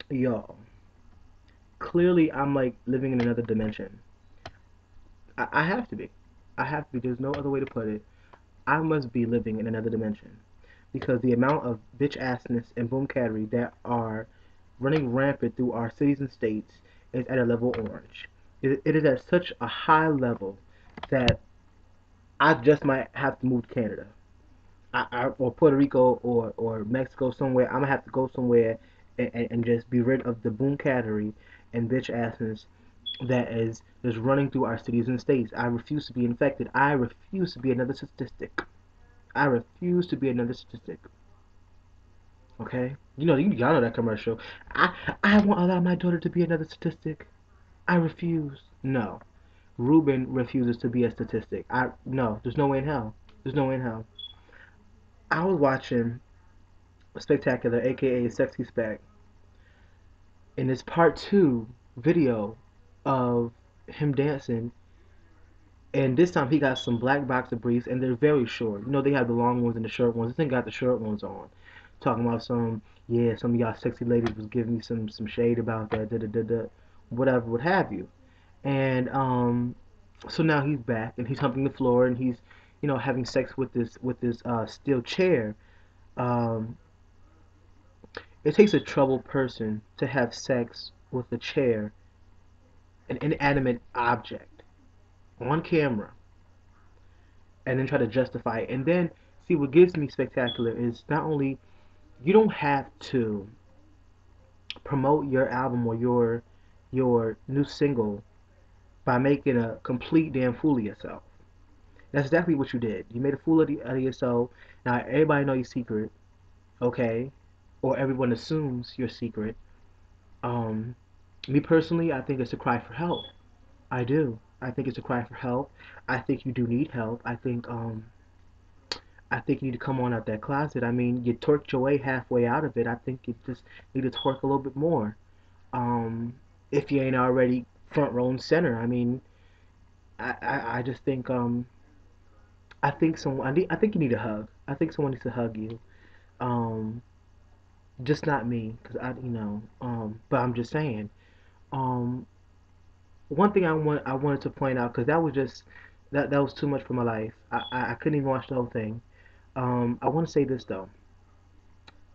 Y'all, clearly I'm like living in another dimension. I have to be. I have to be. There's no other way to put it. I must be living in another dimension because the amount of bitch assness and boomcattery that are running rampant through our cities and states is at a level orange. It is at such a high level that I just might have to move to Canada, or Puerto Rico, or Mexico somewhere. I'm gonna have to go somewhere and just be rid of the boomcattery and bitch assness that is just running through our cities and states. I refuse to be infected. I refuse to be another statistic. I refuse to be another statistic. Okay? Y'all know that commercial. I I won't allow my daughter to be another statistic. I refuse. No. Ruben refuses to be a statistic. I no. There's no way in hell. There's no way in hell. I was watching Spectacular, aka Sexy Spec, in this part 2 video of him dancing, and this time he got some black boxer briefs, and they're very short. They have the long ones and the short ones. This thing got the short ones on. Talking about some of y'all sexy ladies was giving me some shade about that, da da da da, whatever, what have you. And so now he's back and he's humping the floor and he's, having sex with this steel chair. Um, it takes a troubled person to have sex with a chair, an inanimate object, on camera, and then try to justify it. And then see what gives me spectacular is not only you don't have to promote your album or your new single by making a complete damn fool of yourself. That's exactly what you did. You made a fool out of yourself. Now everybody know your secret, okay? Or everyone assumes your secret. Um, Me personally, I think it's a cry for help. I do. I think it's a cry for help. I think you do need help. I think you need to come on out that closet. I mean, you twerked your way halfway out of it. I think you just need to twerk a little bit more. Um, if you ain't already front row and center. I mean, I just think I think you need a hug. I think someone needs to hug you. Um, just not me, cause but I'm just saying. Um, One thing I wanted to point out, cause that was just that was too much for my life. I couldn't even watch the whole thing. I want to say this though.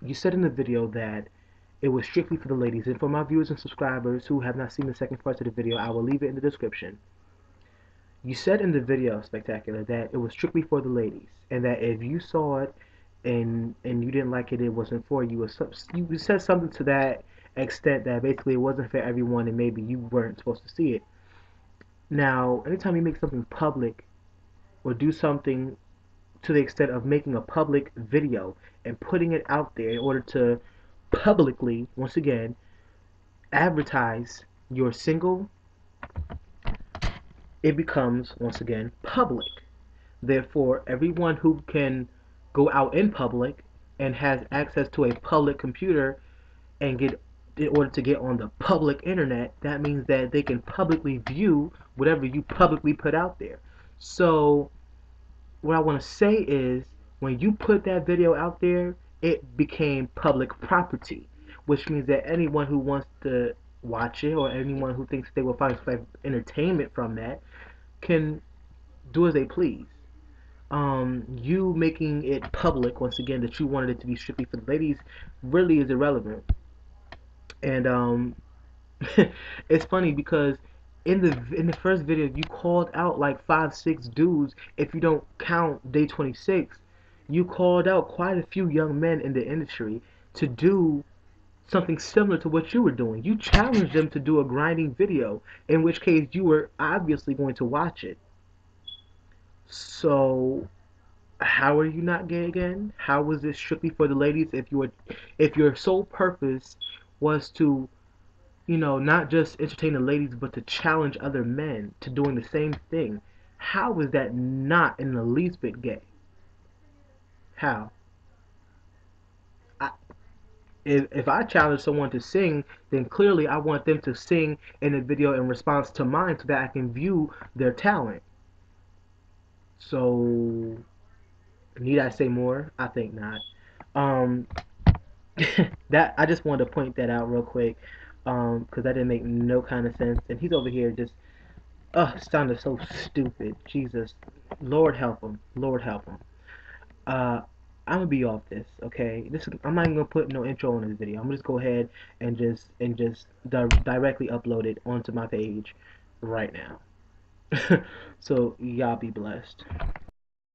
You said in the video that it was strictly for the ladies, and for my viewers and subscribers who have not seen the second part of the video, I will leave it in the description. You said in the video, Spectacular, that it was strictly for the ladies, and that if you saw it and you didn't like it, it wasn't for you. You said something to that extent that basically it wasn't for everyone, and maybe you weren't supposed to see it. Now, anytime you make something public or do something to the extent of making a public video and putting it out there in order to publicly, once again, advertise your single, it becomes, once again, public. Therefore, everyone who can go out in public and has access to a public computer and get in order to get on the public internet, that means that they can publicly view whatever you publicly put out there. So, what I want to say is when you put that video out there, it became public property, which means that anyone who wants to watch it or anyone who thinks they will find some entertainment from that can do as they please. You making it public once again that you wanted it to be strictly for the ladies really is irrelevant. And it's funny because in the first video you called out like 5, 6 dudes. If you don't count day 26, you called out quite a few young men in the industry to do something similar to what you were doing. You challenged them to do a grinding video, in which case you were obviously going to watch it. So how are you not gay again? How was this strictly for the ladies if your sole purpose was to, not just entertain the ladies but to challenge other men to doing the same thing? How is that not in the least bit gay? How? I, if I challenge someone to sing, then clearly I want them to sing in a video in response to mine so that I can view their talent. So, need I say more? I think not. Um, That I just wanted to point that out real quick, because that didn't make no kind of sense. And he's over here just, sounded so stupid. Jesus, Lord help him. Lord help him. Uh, I'm gonna be off this, okay? I'm not even gonna put no intro on this video. I'm gonna just go ahead and directly upload it onto my page right now. So y'all be blessed.